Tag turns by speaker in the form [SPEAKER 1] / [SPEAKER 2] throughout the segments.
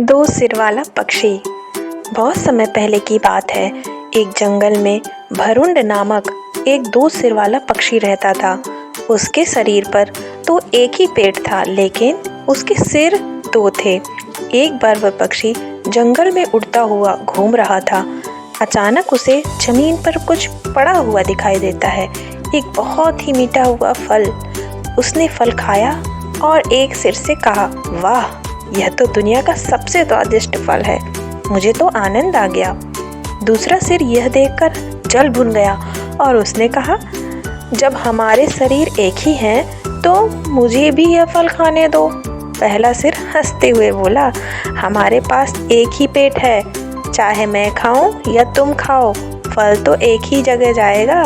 [SPEAKER 1] दो सिर वाला पक्षी। बहुत समय पहले की बात है। एक जंगल में भरुंड नामक एक दो सिर वाला पक्षी रहता था। उसके शरीर पर तो एक ही पेट था, लेकिन उसके सिर दो थे। एक बार वह पक्षी जंगल में उड़ता हुआ घूम रहा था। अचानक उसे जमीन पर कुछ पड़ा हुआ दिखाई देता है, एक बहुत ही मीठा हुआ फल। उसने फल खाया और एक सिर से कहा, वाह, यह तो दुनिया का सबसे स्वादिष्ट फल है, मुझे तो आनंद आ गया। दूसरा सिर यह देखकर जल भुन गया और उसने कहा, जब हमारे शरीर एक ही हैं तो मुझे भी यह फल खाने दो। पहला सिर हंसते हुए बोला, हमारे पास एक ही पेट है, चाहे मैं खाऊं या तुम खाओ, फल तो एक ही जगह जाएगा,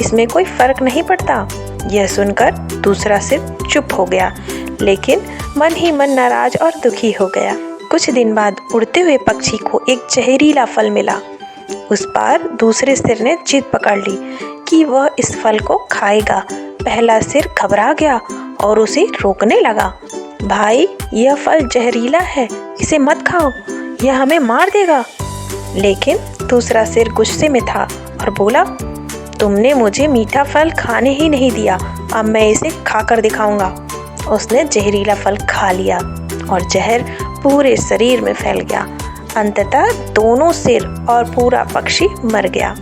[SPEAKER 1] इसमें कोई फर्क नहीं पड़ता। यह सुनकर दूसरा सिर चुप हो गया, लेकिन मन ही मन नाराज और दुखी हो गया। कुछ दिन बाद उड़ते हुए पक्षी को एक जहरीला फल मिला। उस बार दूसरे सिर ने जिद पकड़ ली कि वह इस फल को खाएगा। पहला सिर घबरा गया और उसे रोकने लगा। भाई, यह फल जहरीला है, इसे मत खाओ, यह हमें मार देगा। लेकिन दूसरा सिर गुस्से में था और बोला, तुमने मुझे मीठा फल खाने ही नहीं दिया, अब मैं इसे खाकर दिखाऊंगा। उसने जहरीला फल खा लिया और जहर पूरे शरीर में फैल गया। अंततः दोनों सिर और पूरा पक्षी मर गया।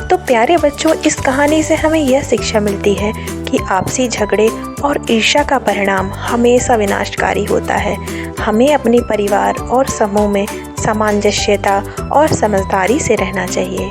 [SPEAKER 1] तो प्यारे बच्चों, इस कहानी से हमें यह शिक्षा मिलती है कि आपसी झगड़े और ईर्ष्या का परिणाम हमेशा विनाशकारी होता है। हमें अपने परिवार और समूह में सामंजस्यता और समझदारी से रहना चाहिए।